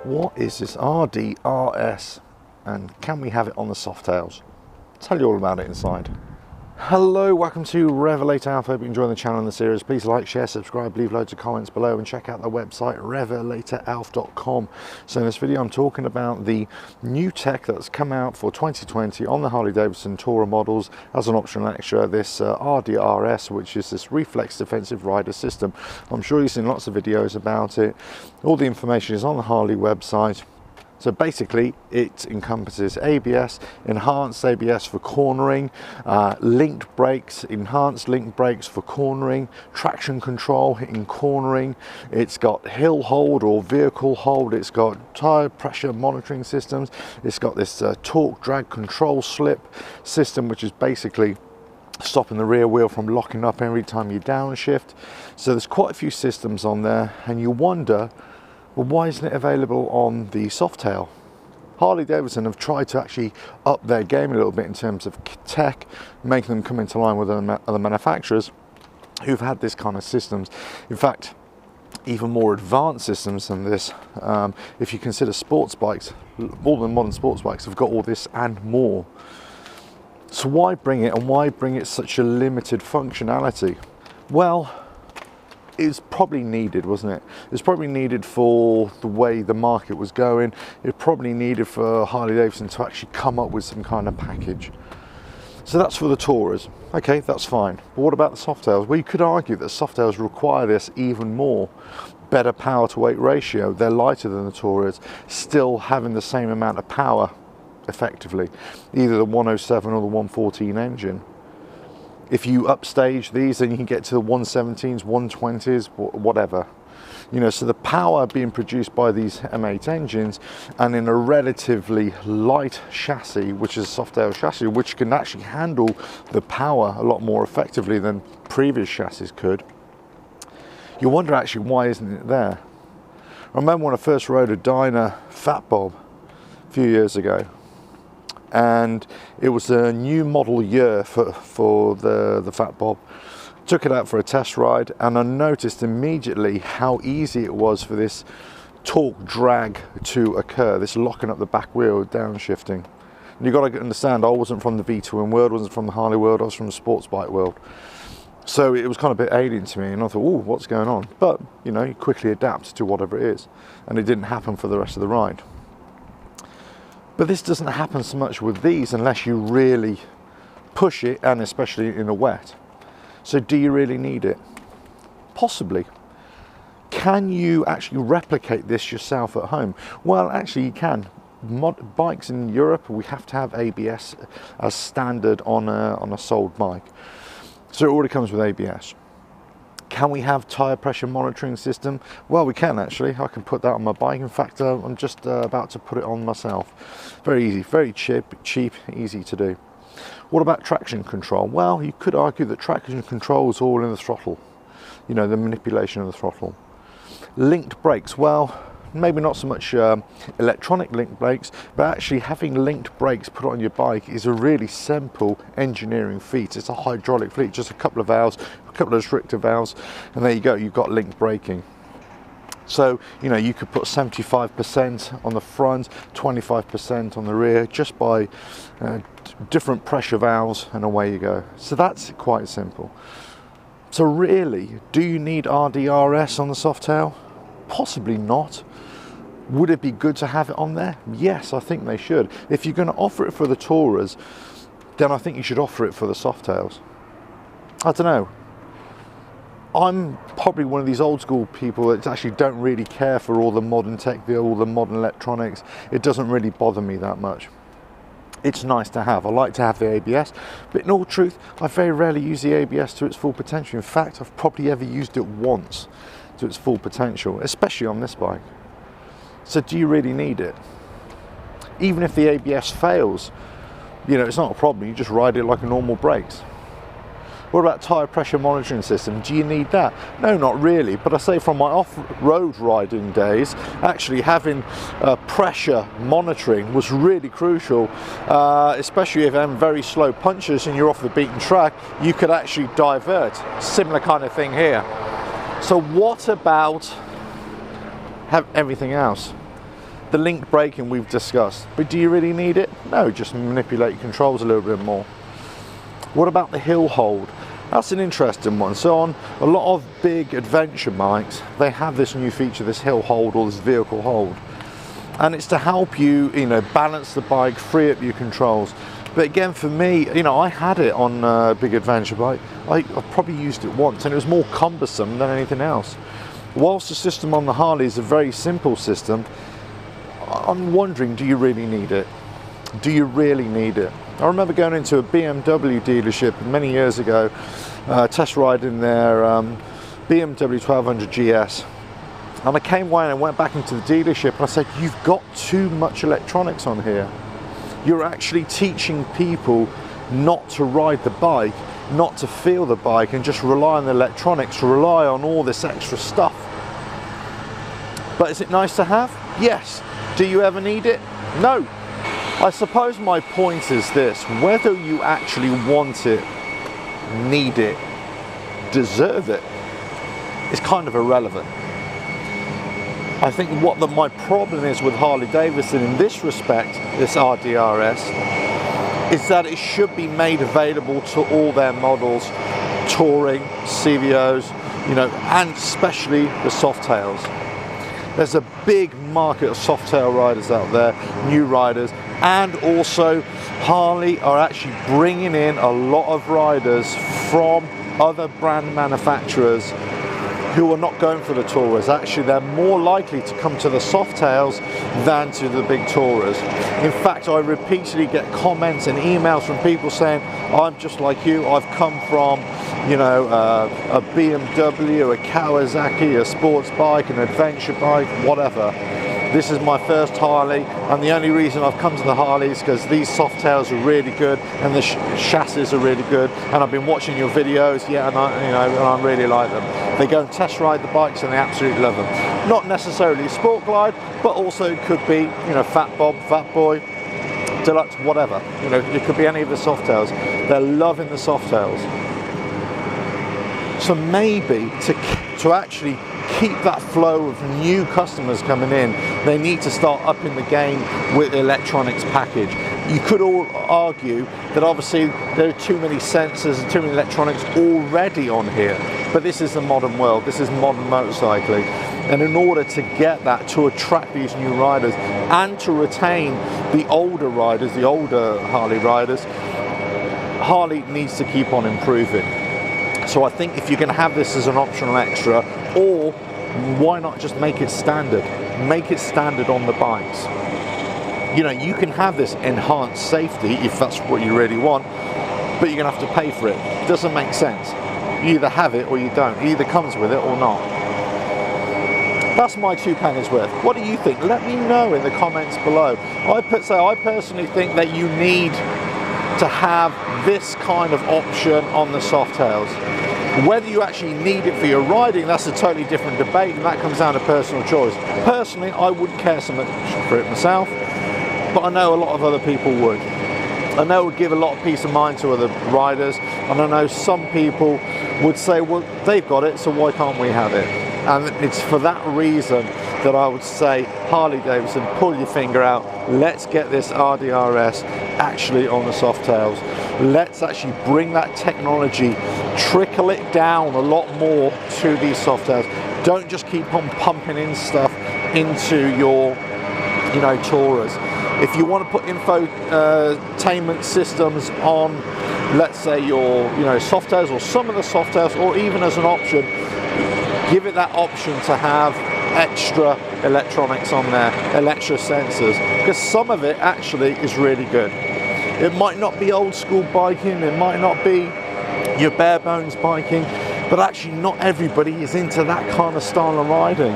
What is this RDRS and can we have it on the Softails? I'll tell you all about it inside. Hello, welcome to RevelatorAlf. Hope you're enjoying the channel and the series. Please like, share, subscribe, leave loads of comments below and check out the website RevelatorAlf.com. So in this video I'm talking about the new tech that's come out for 2020 on the Harley Davidson Tourer models as an optional extra, this RDRS, which is this Reflex defensive rider system. I'm sure you've seen lots of videos about it. All the information is on the Harley website. So basically it encompasses ABS, enhanced ABS for cornering, linked brakes, enhanced linked brakes for cornering, traction control in cornering, it's got hill hold or vehicle hold, it's got tire pressure monitoring systems, it's got this torque drag control slip system, which is basically stopping the rear wheel from locking up every time you downshift. So there's quite a few systems on there and you wonder, well, why isn't it available on the Softail? Harley Davidson have tried to actually up their game a little bit in terms of tech, making them come into line with other manufacturers who've had this kind of systems. In fact, even more advanced systems than this. If you consider sports bikes, all the modern sports bikes have got all this and more. So why bring it, and why bring it such a limited functionality? Well, it's probably needed, wasn't it? It's probably needed for the way the market was going. It probably needed for Harley Davidson to actually come up with some kind of package. So that's for the Tourers. Okay, that's fine. But what about the Softails? Well, you could argue that Softails require this even more. Better power to weight ratio. They're lighter than the Tourers, still having the same amount of power, effectively. Either the 107 or the 114 engine. If you upstage these, then you can get to the 117s, 120s, whatever. You know, so the power being produced by these M8 engines and in a relatively light chassis, which is a Softail chassis, which can actually handle the power a lot more effectively than previous chassis could. You wonder actually, why isn't it there? I remember when I first rode a Dyna Fat Bob a few years ago. And it was a new model year for the Fat Bob. Took it out for a test ride and I noticed immediately how easy it was for this torque drag to occur, this locking up the back wheel, downshifting. And you've got to understand, I wasn't from the V2M world, I wasn't from the Harley world, I was from the sports bike world. So it was kind of a bit alien to me and I thought, oh, what's going on? But, you know, you quickly adapt to whatever it is. And it didn't happen for the rest of the ride. But this doesn't happen so much with these unless you really push it, and especially in a wet. So do you really need it? Possibly. Can you actually replicate this yourself at home? Well, actually you can. Bikes in Europe, we have to have ABS as standard on a sold bike. So it already comes with ABS. Can we have tire pressure monitoring system? Well, we can actually. I can put that on my bike. In fact, I'm just about to put it on myself. Very easy, very cheap, easy to do. What about traction control? Well, you could argue that traction control is all in the throttle. You know, the manipulation of the throttle. Linked brakes, well, maybe not so much electronic linked brakes, but actually having linked brakes put on your bike is a really simple engineering feat. It's a hydraulic feat, just a couple of valves, a couple of restrictor valves, and there you go, you've got linked braking. So, you know, you could put 75% on the front, 25% on the rear, just by different pressure valves, and away you go. So that's quite simple. So really, do you need RDRS on the Softail? Possibly not. Would it be good to have it on there? Yes, I think they should. If you're going to offer it for the Tourers, then I think you should offer it for the Softails. I don't know. I'm probably one of these old school people that actually don't really care for all the modern tech, all the modern electronics. It doesn't really bother me that much. It's nice to have. I like to have the ABS, but in all truth, I very rarely use the ABS to its full potential. In fact, I've probably ever used it once to its full potential, especially on this bike. So do you really need it? Even if the ABS fails, you know, it's not a problem. You just ride it like a normal brakes. What about tire pressure monitoring system? Do you need that? No, not really. But I say from my off-road riding days, actually having pressure monitoring was really crucial, especially if I'm very slow punches and you're off the beaten track, you could actually divert. Similar kind of thing here. So what about everything else? The link braking we've discussed, but do you really need it? No, just manipulate your controls a little bit more. What about the hill hold? That's an interesting one. So on a lot of big adventure bikes, they have this new feature, this hill hold or this vehicle hold. And it's to help you, balance the bike, free up your controls. But again, for me, I had it on a big adventure bike. I probably used it once and it was more cumbersome than anything else. Whilst the system on the Harley is a very simple system, I'm wondering, do you really need it? Do you really need it? I remember going into a BMW dealership many years ago, test riding their BMW 1200 GS. And I came away and I went back into the dealership and I said, you've got too much electronics on here. You're actually teaching people not to ride the bike, not to feel the bike and just rely on the electronics, rely on all this extra stuff. But is it nice to have? Yes. Do you ever need it? No. I suppose my point is this: whether you actually want it, need it, deserve it, is kind of irrelevant. I think my problem is with Harley Davidson in this respect, this RDRS, is that it should be made available to all their models, touring, CVOs, and especially the Softails. There's a big market of Softail riders out there, new riders, and also Harley are actually bringing in a lot of riders from other brand manufacturers who are not going for the tourers. Actually, they're more likely to come to the Softails than to the big tourers. In fact, I repeatedly get comments and emails from people saying, I'm just like you, I've come from a BMW, a Kawasaki, a sports bike, an adventure bike, whatever. This is my first Harley, and the only reason I've come to the Harley is because these Softails are really good and the chassis are really good, and I've been watching your videos, and I really like them. They go and test ride the bikes and they absolutely love them. Not necessarily Sport Glide, but also it could be, Fat Bob, Fat Boy, Deluxe, whatever. It could be any of the Softails. They're loving the Softails. So maybe to actually keep that flow of new customers coming in, they need to start upping the game with the electronics package. You could all argue that obviously there are too many sensors and too many electronics already on here, but this is the modern world, this is modern motorcycling, and in order to get that, to attract these new riders and to retain the older riders, the older Harley riders, Harley needs to keep on improving. So I think if you're going to have this as an optional extra, or why not just make it standard? Make it standard on the bikes. You can have this enhanced safety if that's what you really want, but you're going to have to pay for it. It doesn't make sense. You either have it or you don't. It either comes with it or not. That's my 2 pennies worth. What do you think? Let me know in the comments below. I personally think that you need to have this kind of option on the Softails. Whether you actually need it for your riding, that's a totally different debate, and that comes down to personal choice. Personally, I wouldn't care so much for it myself, but I know a lot of other people would. I know it would give a lot of peace of mind to other riders, and I know some people would say, well, they've got it, so why can't we have it? And it's for that reason that I would say, Harley Davidson, pull your finger out, let's get this RDRS actually on the Softails. Let's actually bring that technology, trickle it down a lot more to these Softails. Don't just keep on pumping in stuff into your, tourers. If you want to put infotainment systems on, let's say your, Softails or some of the Softails, or even as an option, give it that option to have extra electronics on there, extra sensors, because some of it actually is really good. It might not be old school biking, it might not be your bare bones biking, but actually not everybody is into that kind of style of riding.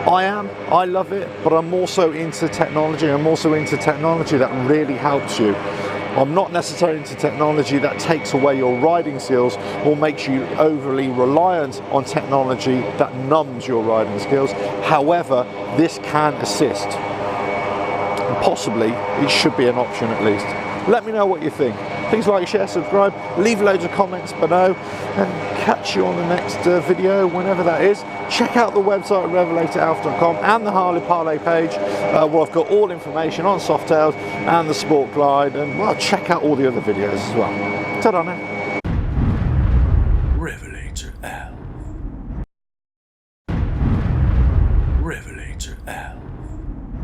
I love it, but I'm also into technology. I'm also into technology that really helps you. I'm not necessarily into technology that takes away your riding skills or makes you overly reliant on technology that numbs your riding skills. However, this can assist. And possibly, it should be an option at least. Let me know what you think. Please like, share, subscribe, leave loads of comments below, and catch you on the next video, whenever that is. Check out the website RevelatorAlf.com and the Harley Parlay page, where I've got all information on Softails and the Sport Glide, and well, check out all the other videos as well. Ta-da now. RevelatorAlf.